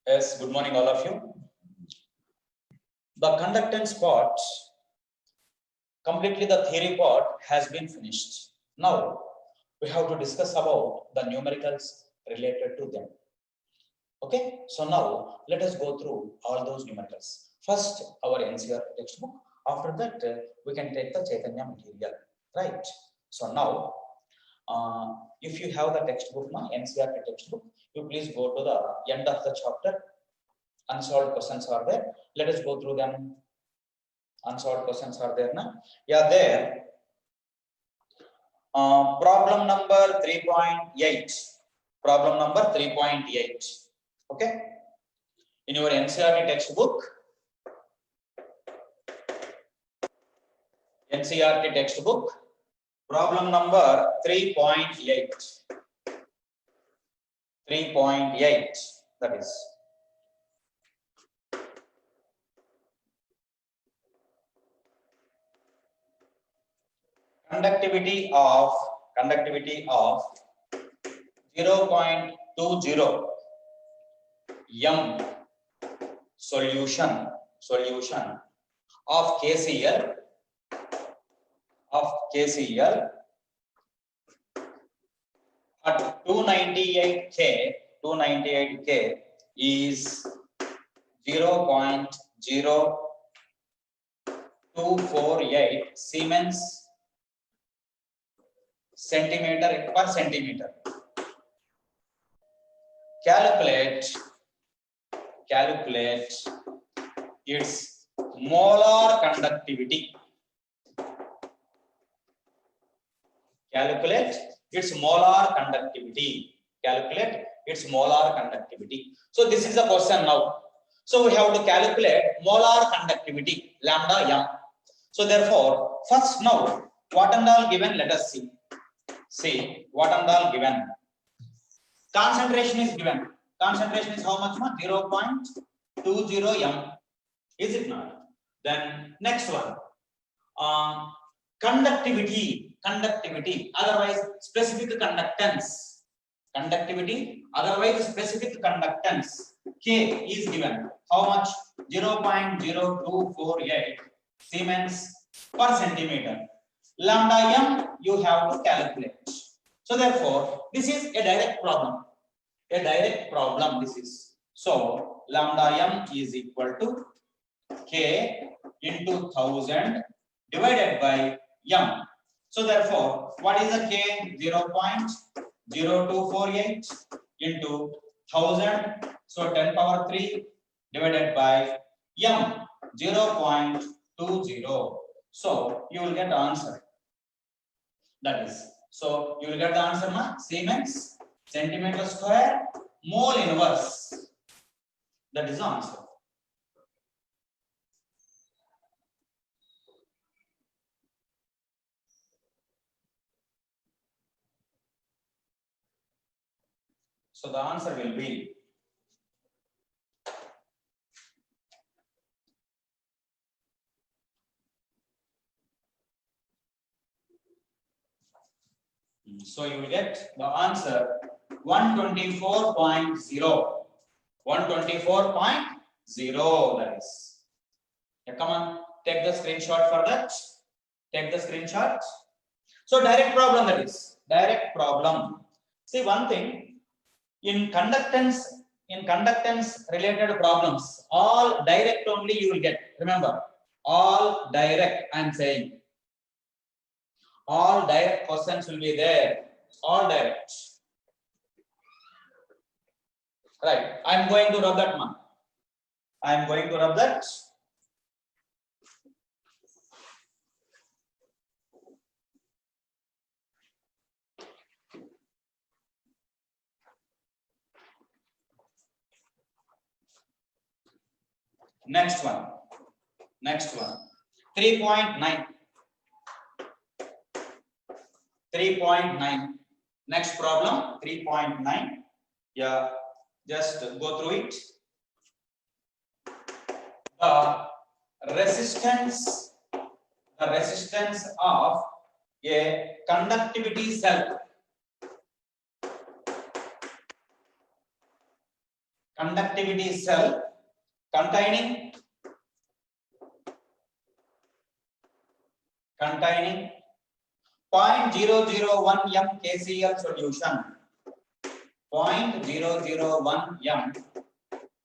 Yes, good morning all of you. The conductance part, completely the theory part has been finished. Now we have to discuss about the numericals related to them. Okay, so now let us go through all those numericals. First, our NCERT textbook. After that, we can take the Chaitanya material, right? So now, if you have the textbook, NCERT textbook, you please go to the end of the chapter. Unsolved questions are there. Let us go through them. Unsolved questions are there now. Yeah, there. Problem number 3.8. Problem number 3.8. Okay. In your NCERT textbook, problem number 3.8. 3.8. That is. Conductivity of 0.20 m solution of KCl at 298 K is 0.0248 Siemens centimeter per centimeter. Calculate its molar conductivity. Calculate its molar conductivity. So this is a question now. So we have to calculate molar conductivity, lambda m. So therefore, first now, what and all given, let us see. See what and all given. Concentration is given. Concentration is how much? 0.20 m. Is it not? Then next one. Conductivity, otherwise specific conductance. K is given. How much? 0.0248 Siemens per centimeter. Lambda m you have to calculate. So therefore, this is a direct problem. This is. So lambda m is equal to K into 1000 divided by m. So therefore, what is the K? 0.0248 into 1000. So 10 power 3 divided by m 0.20. So you will get the answer. That is. So you will get the answer, Siemens centimeter square mole inverse. That is the answer. So the answer will be so you will get the answer 124.0. 124.0, that is. Yeah, come on, take the screenshot for that. Take the screenshot. So direct problem, that is. Direct problem. See one thing, in conductance related problems, all direct only you will get. Remember, all direct I am saying. All direct questions will be there. All direct. Right. I am going to rub that one. Next one. 3.9. 3.9. Next problem, 3.9. Yeah, just go through it. The resistance of a conductivity cell. conductivity cell containing 0.001 m KCl solution. 0.001 m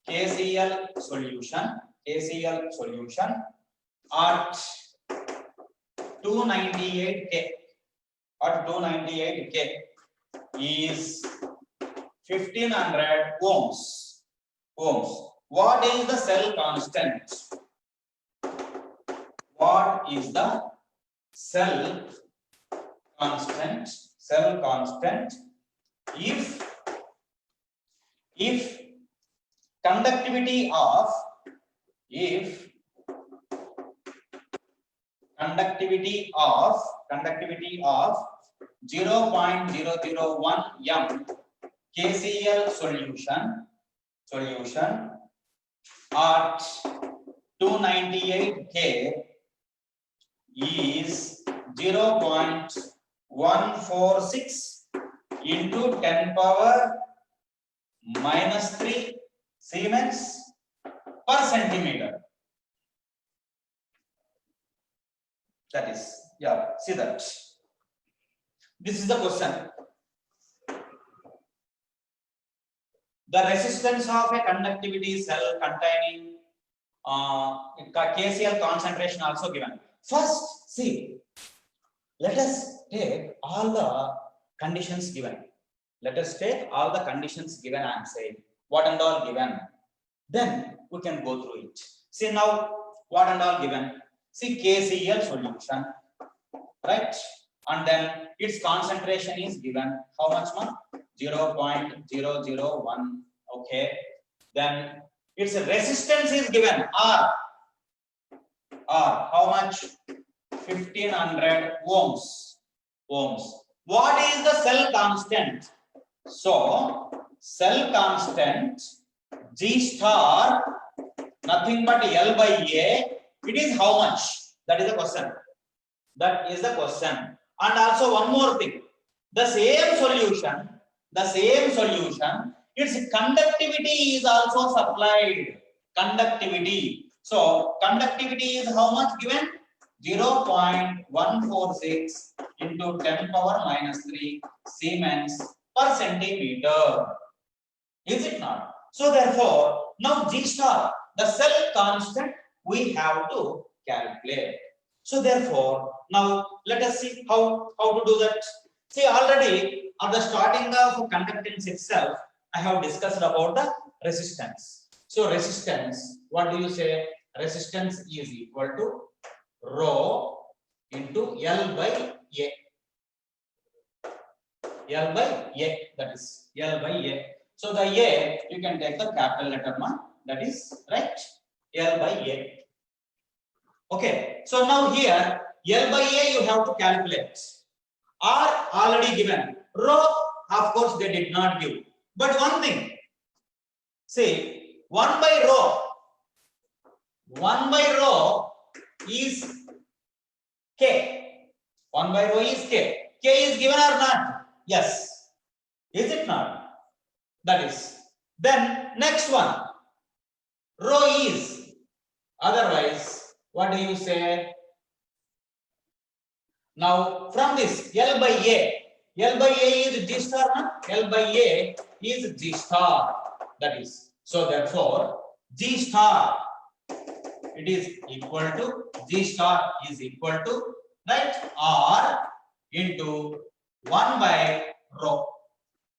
KCl solution at 298 K. At 298 K is 1500 ohms. What is the cell constant? What is the cell constant? Cell constant if conductivity of 0.001 m KCl solution at 298 K is 0.146 into 10 power minus 3 Siemens per centimeter. That is, see that. This is the question. The resistance of a conductivity cell containing KCl concentration also given. First, see, let us take all the conditions given. I am saying what and all given. Then we can go through it. See now what and all given. See KCl solution, right? And then its concentration is given. How much more? 0.001. Okay. Then its resistance is given. R. How much? 1500 ohms. What is the cell constant? So cell constant G star nothing but L by A. It is how much? That is the question. And also one more thing. The same solution, its conductivity is also supplied. Conductivity. So conductivity is how much given? 0.146 into 10 power minus 3 Siemens per centimeter. Is it not? So therefore, now G star, the cell constant, we have to calculate. So therefore, now let us see how to do that. See, already at the starting of conductance itself, I have discussed about the resistance. So resistance, what do you say? Resistance is equal to rho into L by A. That is L by A. So the A, you can take the capital letter, that is right, L by A. Okay, so now here L by A you have to calculate. R already given. Rho, of course, they did not give. But one thing, see, 1 by rho is K. 1 by rho is K. K is given or not? Yes. Is it not? That is. Then next one, rho is. Otherwise, what do you say? Now from this L by A is G star, not? L by A is G star. That is. So therefore, G star, it is equal to, G star is equal to, right, R into 1 by rho.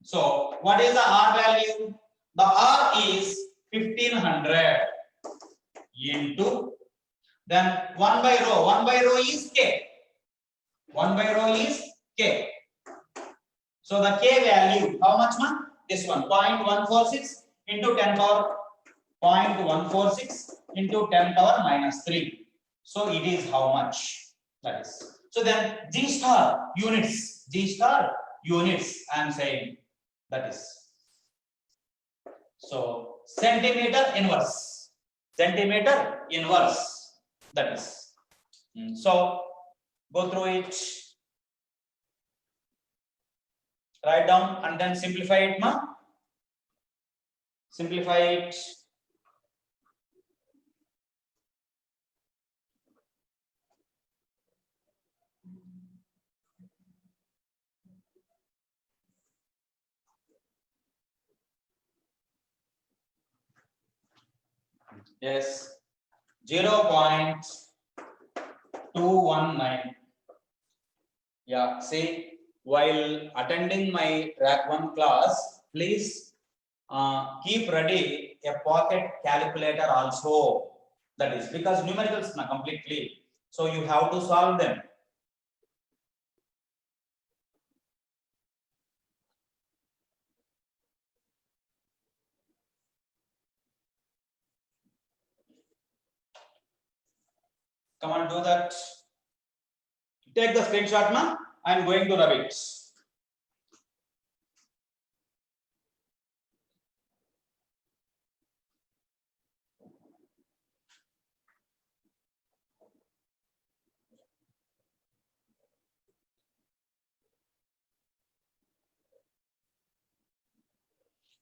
So what is the R value? The R is 1500 into, then 1 by rho. 1 by rho is K. 1 by rho is K. So the K value, how much, man? This one, 0.146 into 10 power 0.146 into 10 power minus 3. So it is how much? That is. So then G star units, I am saying, that is. So centimeter inverse, that is. So go through it, write down and then simplify it, ma. Simplify it. Yes, 0.219. Yeah, see, while attending my track 1 class, please keep ready a pocket calculator also. That is because numericals are completely. So you have to solve them. Come on, do that. Take the screenshot now. I am going to rub it.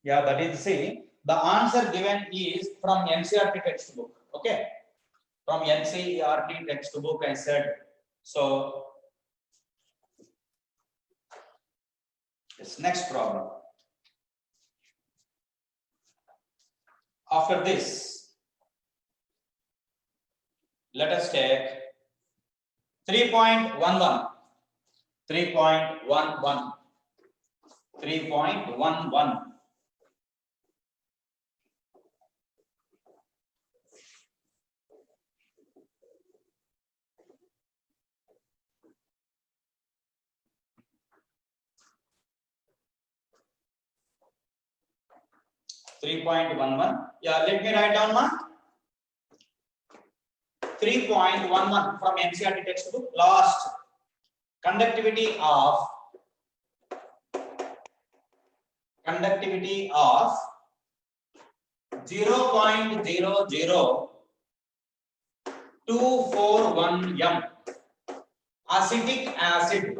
Yeah, that is, see, the answer given is from NCERT textbook. Okay, from NCERT textbook I said. So this next problem. After this, let us take 3.11. 3.11. 3.11. Yeah, let me write down one. 3.11 from NCERT textbook. Last, conductivity of 0.00241 m. Acetic acid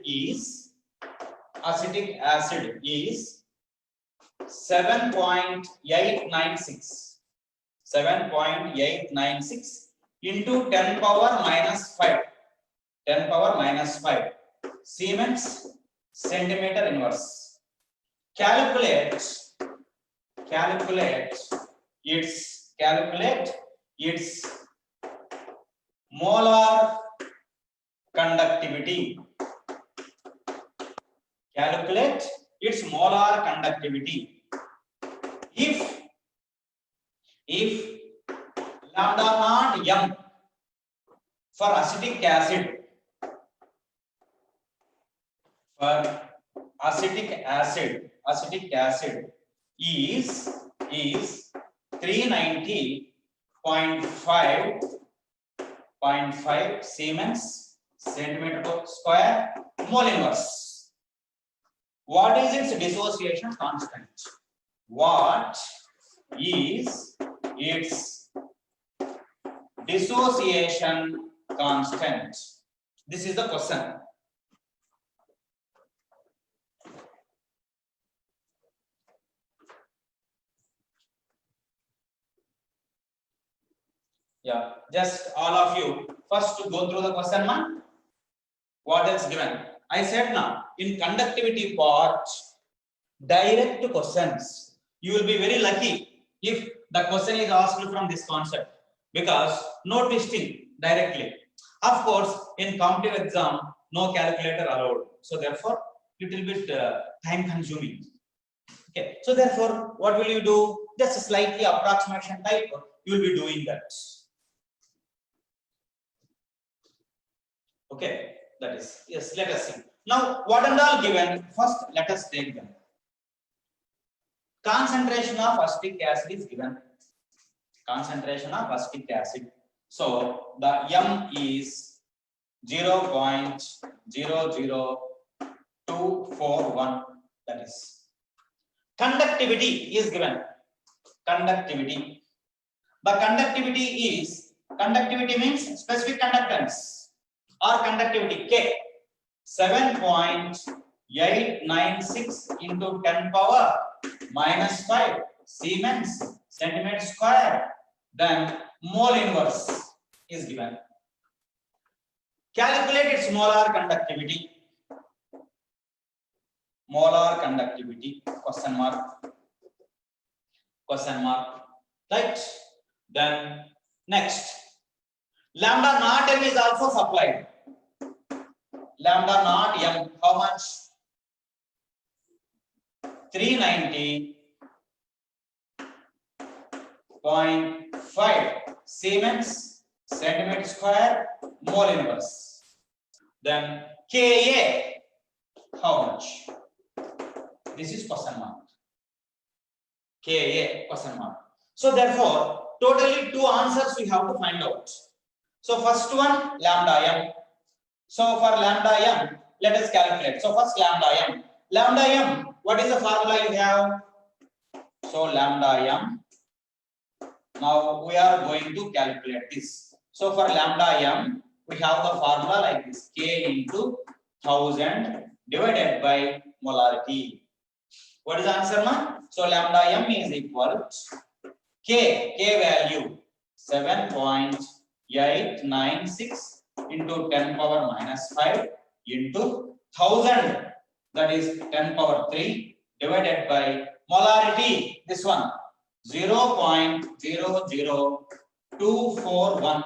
is 7.896 into 10 power minus 5 Siemens centimeter inverse. Calculate its molar conductivity. Calculate its molar conductivity. If lambda naught m for acetic acid, is 390.5 Siemens centimeter square mole inverse. What is its dissociation constant? What is its dissociation constant? This is the question. Yeah, just all of you first to go through the question one. What else given? I said now in conductivity part, direct questions. You will be very lucky if the question is asked from this concept because no twisting directly. Of course, in competitive exam, no calculator allowed. So therefore, little bit time consuming. Okay. So therefore, what will you do? Just a slightly approximation type. You will be doing that. Okay, that is, yes, let us see. Now, what and all given? First, let us take them. Concentration of acetic acid is given. Concentration of acetic acid. So, the M is 0.00241. That is. Conductivity is given. Conductivity. The conductivity means specific conductance or conductivity K. 7.896 896 into 10 power minus 5 Siemens centimeter square. Then mole inverse is given. Calculate its molar conductivity. Molar conductivity, question mark, right? Then next, lambda naught m is also supplied. Lambda naught m, how much? 390.5 Siemens centimeter square mole inverse. Then Ka, how much? This is question mark. Ka, question mark. So therefore, totally two answers we have to find out. So first one, lambda m. So for lambda m, let us calculate. So first lambda m. Lambda m, what is the formula you have? So lambda m. Now we are going to calculate this. So for lambda m, we have the formula like this: K into 1000 divided by molarity. What is the answer, ma? So lambda m is equal to K value 7.896 into 10 power minus 5 into 1000, that is 10 power 3 divided by molarity, this one 0.00241.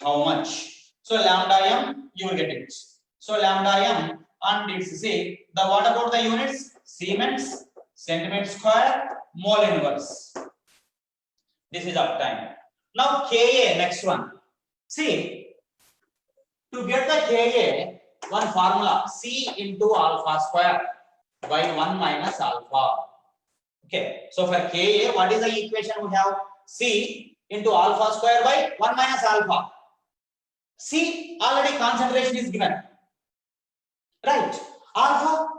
How much? So lambda m, you will get it. So lambda m, and it's say the what about the units? Siemens centimeter square mole inverse. This is uptime. Now Ka, next one. See, to get the Ka, one formula C into alpha square by 1 minus alpha. Okay, so for Ka, what is the equation we have? C into alpha square by 1 minus alpha. C already concentration is given, right? Alpha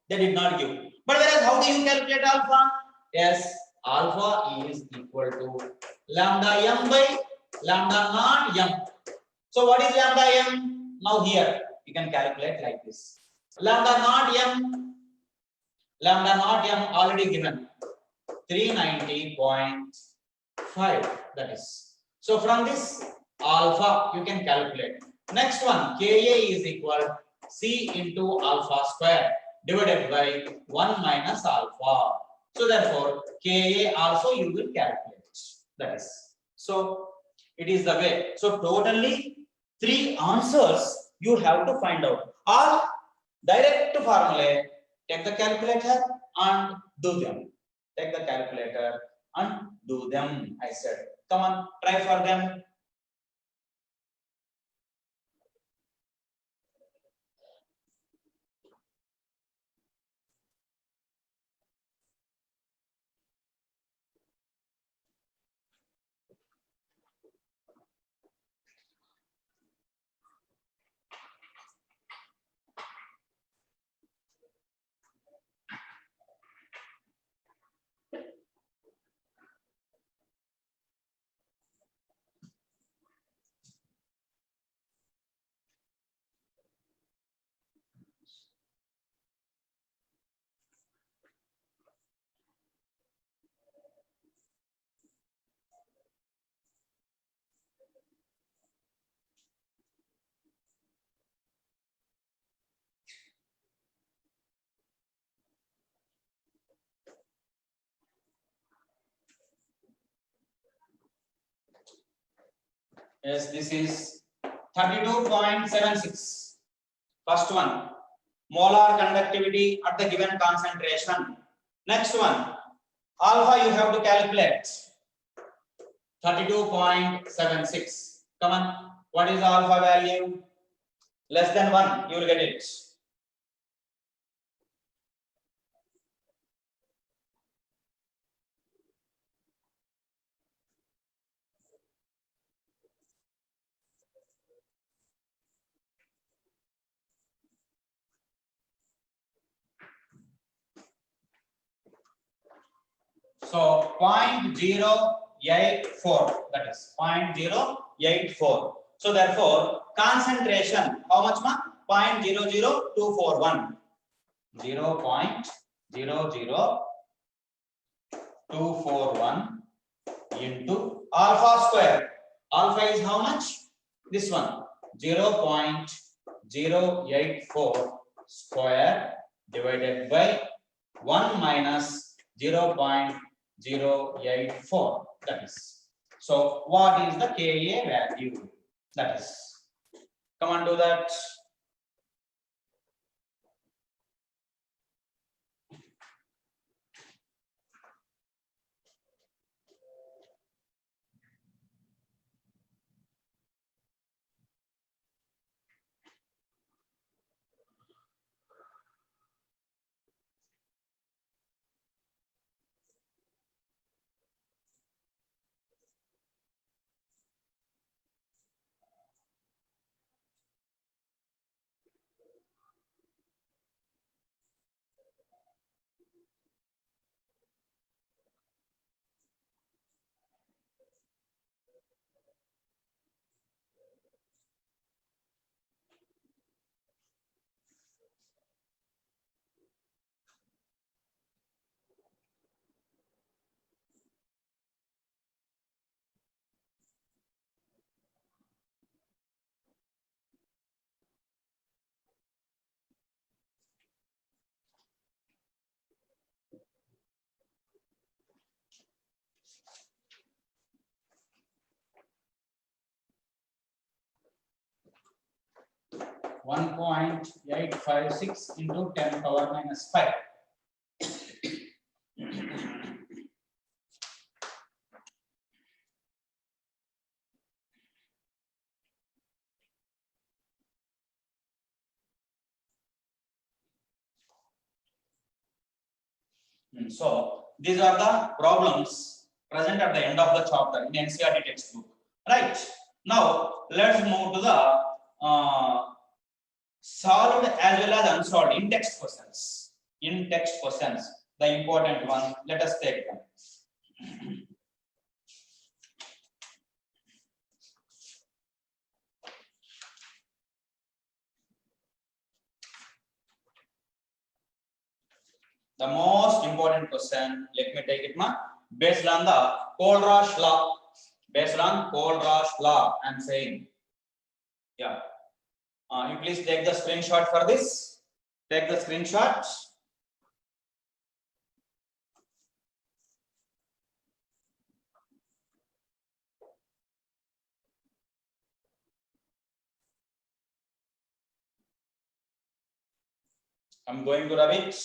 they did not give. But whereas how do you calculate alpha? Yes, alpha is equal to lambda m by lambda naught m. So what is lambda m? Now here you can calculate like this. Lambda naught m already given 390.5, that is. So from this alpha you can calculate. Next one, Ka is equal C into alpha square divided by 1 minus alpha. So therefore Ka also you will calculate, that is. So it is the way. So totally 3 answers you have to find out. All direct formula, take the calculator and do them. Take the calculator and do them, I said. Come on, try for them. Yes, this is 32.76. First one, molar conductivity at the given concentration. Next one, alpha you have to calculate. 32.76. Come on, what is the alpha value? Less than 1, you will get it. So 0.084, that is 0.084. So therefore concentration, how much ma? 0.00241. 0.00241 into alpha square. Alpha is how much? This one, 0.084 square divided by 1 minus 0.084. That is. So what is the Ka value? That is. Come on, do that. One 1.856 into 10 power minus 5. So these are the problems present at the end of the chapter in NCERT textbook. Right. Now let's move to the solved as well as unsolved in text questions. In text questions, the important one. Let us take them. The most important question, let me take it, based on the Kohlrausch law. Based on Kohlrausch law, I am saying. Yeah. You please take the screenshot for this. Take the screenshot. I'm going to rub it.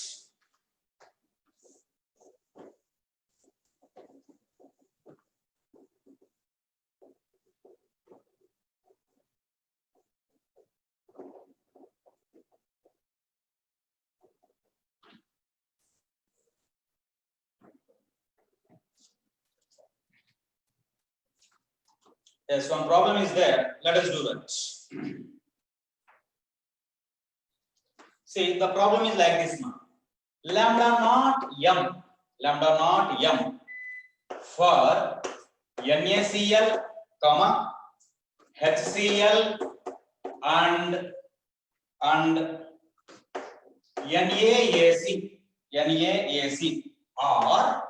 Yes, one problem is there. Let us do that. See, the problem is like this, lambda naught m for NaCl, HCl and NaAC are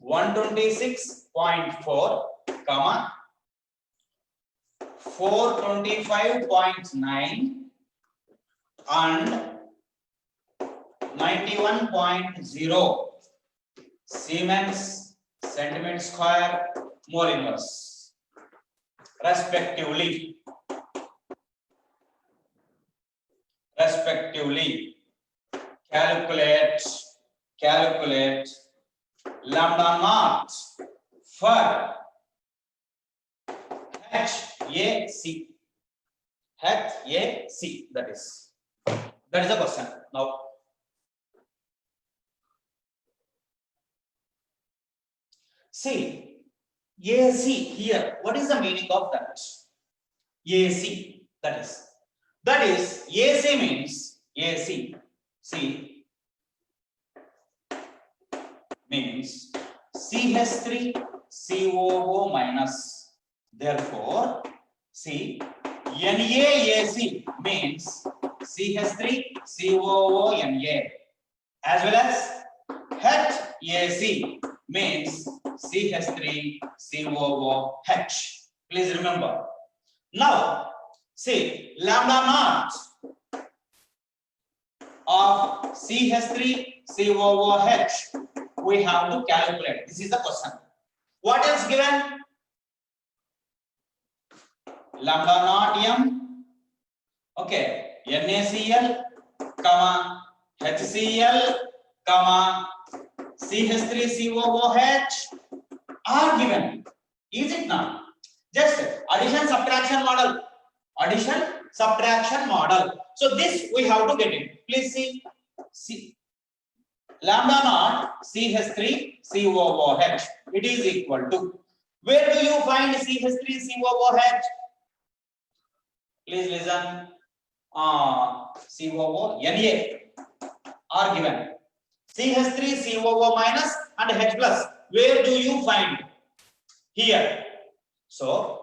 126.4, 425.9 and 91.0 Siemens centimeter square mole inverse respectively. Calculate lambda naught for HAC. That is the question. Now, see, AC here. What is the meaning of that? AC. That is AC means AC. C means CH3 COO minus. Therefore, see, NaAC means CH3COONA as well as HAC means CH3COOH. Please remember. Now, see lambda naught of CH3COOH we have to calculate. This is the question. What else given? Lambda naught M, okay, NaCl, comma, HCl, comma, CH3COOH are given. Is it not? Just addition subtraction model. Addition subtraction model. So this we have to get it. Please see. Lambda naught CH3COOH. It is equal to. Where do you find CH3COOH? Please listen. COONA are given. CH3COO minus and H plus. Where do you find? Here. So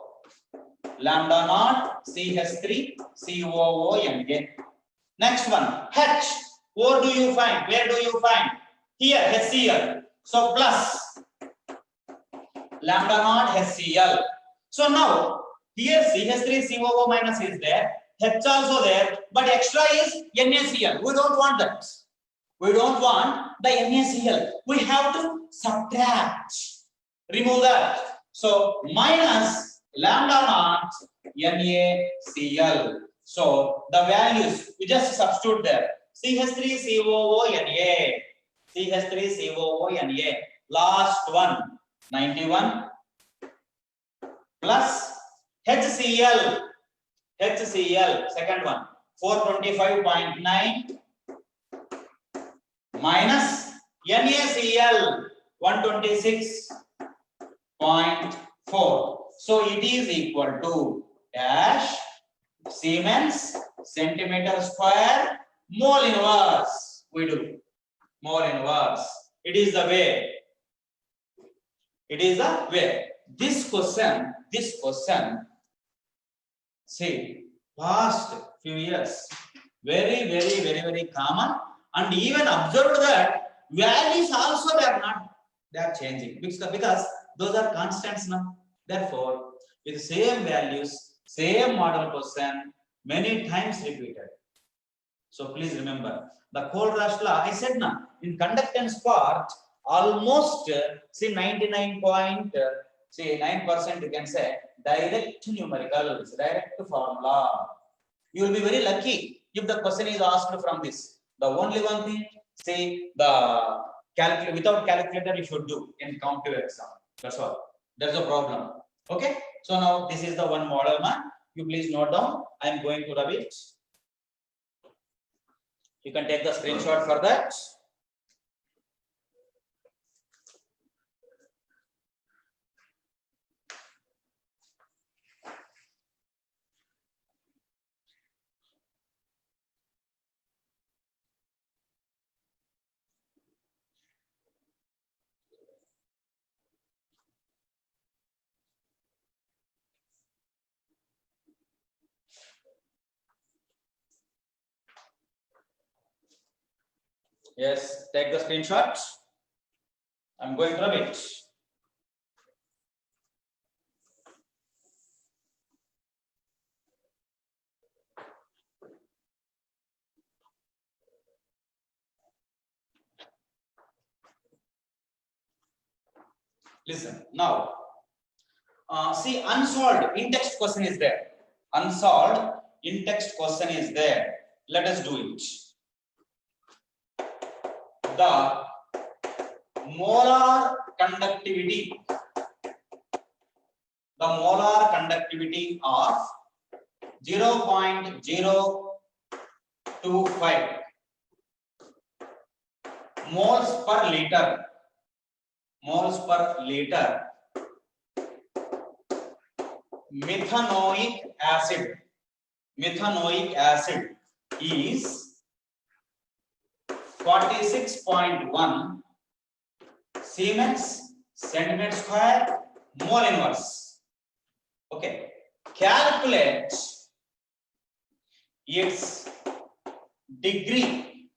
lambda naught CH3COONA. Next one H. Where do you find? Where do you find? Here HCl. So plus lambda naught HCl. So now here CH3COO minus is there. H also there, but extra is NaCl. We don't want that. We don't want the NaCl. We have to subtract. Remove that. So minus lambda naught NaCl. So the values we just substitute there. CH3COONA. CH3COONA. Last one 91 plus HCl. HCl, second one 425.9 minus NaCl 126.4. So it is equal to dash Siemens centimeter square mole inverse. We do mole inverse. It is the way. It is the way. This question. See, past few years, very common, and even observed that values also they are changing because those are constants now. Therefore, with same values, same model question, many times repeated. So please remember the Kohlraasch law. I said now in conductance part almost see 99.9% you can say direct numericals, direct formula. You will be very lucky if the question is asked from this. The only one thing, say the calculator, without calculator you should do in counter exam. That's all. That's the problem. Okay. So now this is the one model man. You please note down. I am going to rub it. You can take the screenshot for that. Yes, take the screenshot. I'm going to rub it. Listen now. See, unsolved in-text question is there. Unsolved in-text question is there. Let us do it. The molar conductivity of 0.025 moles per liter methanoic acid is 46.1 Siemens centimeter square mole inverse. Okay, calculate its degree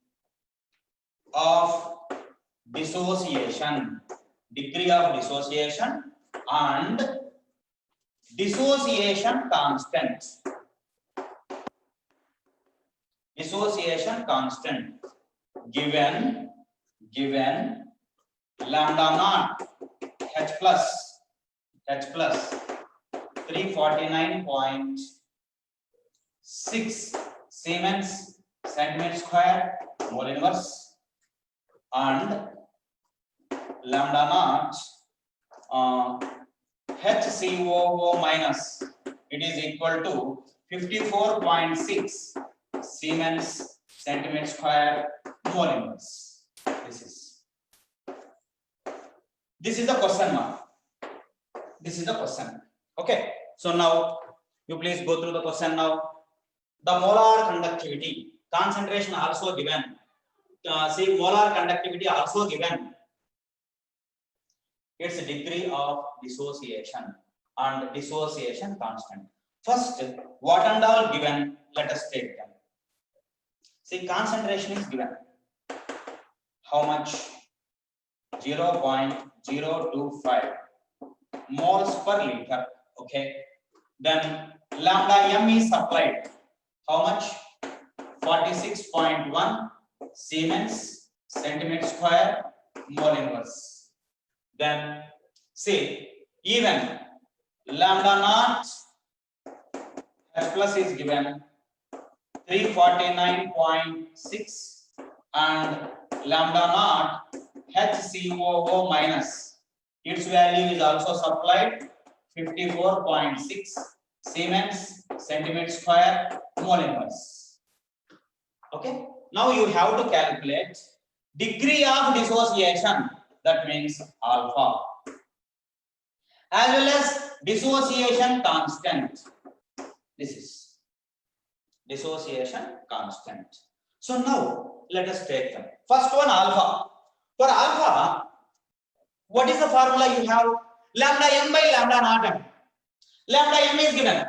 of dissociation, degree of dissociation and dissociation constant. Dissociation constant given lambda naught h plus 349.6 Siemens centimeter square mole inverse and lambda naught HCOO minus, it is equal to 54.6 Siemens centimeter square mole inverse. This is the question mark. This is the question. Okay. So now you please go through the question now. The molar conductivity, concentration also given. See, molar conductivity also given. Its degree of dissociation and dissociation constant. First, what and all given? Let us take them. See, concentration is given. How much? 0.025 moles per liter. Okay. Then lambda m is supplied. How much? 46.1 Siemens centimeter square mole inverse. Then see, even lambda naught H plus is given 349.6 and lambda naught HCOO minus, its value is also supplied 54.6 Siemens centimeter square mole inverse. Okay. Now you have to calculate degree of dissociation, that means alpha, as well as dissociation constant. This is dissociation constant. So now let us take them. First one, alpha. For alpha, what is the formula you have? Lambda m by lambda naught m. Lambda m is given.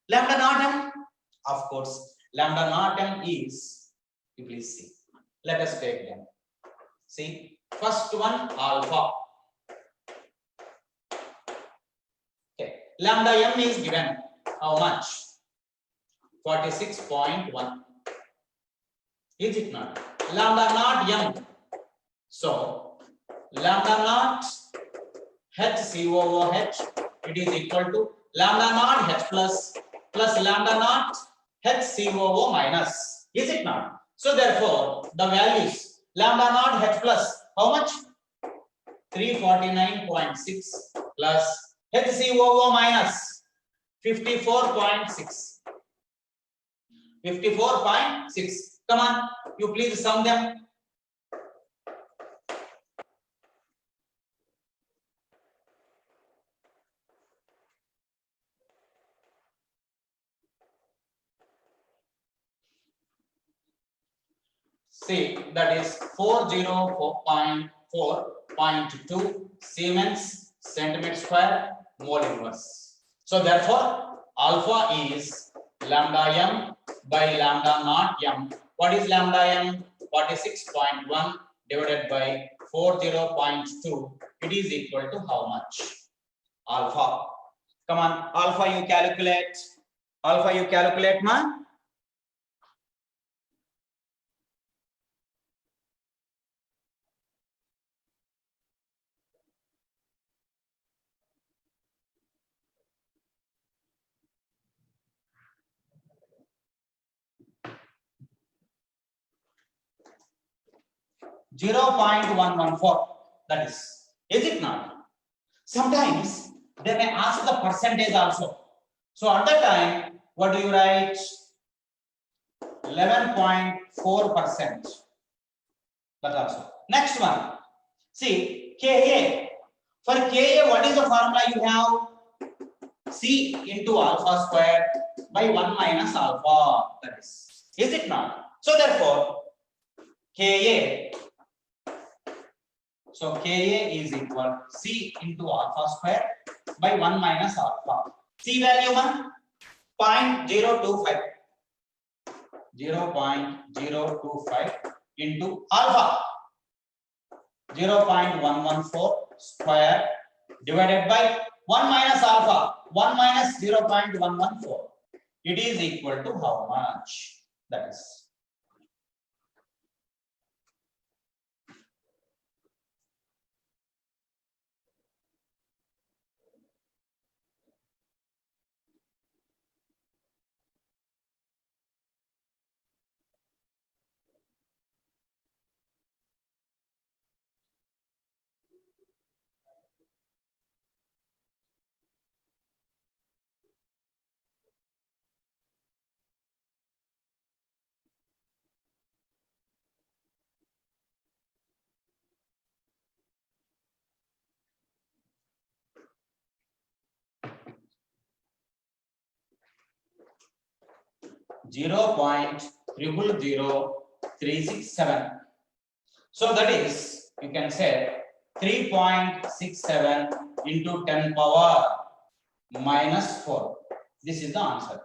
Lambda naught m, of course, lambda naught m is, you please see. Let us take them. See, first one, alpha. Okay, lambda m is given. How much? 46.1. Is it not? Lambda naught m. So lambda naught HCOOH, it is equal to lambda naught H plus lambda naught HCOO minus. Is it not? So therefore the values lambda naught H plus how much? 349.6 plus HCOO minus 54.6. 54.6. Come on, you please sum them. See, that is 404.4.2 Siemens centimeter square mole inverse. So therefore alpha is lambda m by lambda naught m. What is lambda m? 46.1 divided by 40.2. It is equal to how much? Alpha. Come on, alpha you calculate. Alpha you calculate, man. 0.114. That is it not? Sometimes they may ask the percentage also. So at that time, what do you write? 11.4%. That also. Next one. See, Ka. For Ka, what is the formula you have? C into alpha squared by 1 minus alpha. That is it not? So therefore, Ka. So Ka is equal C into alpha squared by 1 minus alpha. C value 1, 0.025. 0.025 into alpha 0.114 square divided by 1 minus alpha 1 minus 0.114. It is equal to how much? That is 0.000367. So that is, you can say 3.67 into 10 power minus 4. This is the answer.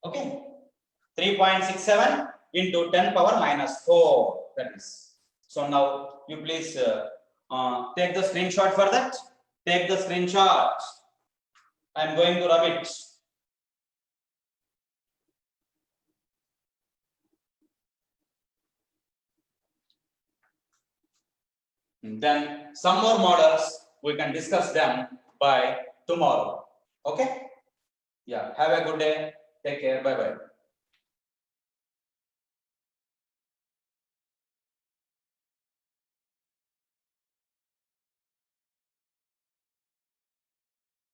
Okay. 3.67 into 10 power minus 4. That is. So now you please take the screenshot for that. Take the screenshot. I am going to rub it. Then some more models, we can discuss them by tomorrow. Okay? Yeah. Have a good day. Take care. Bye bye.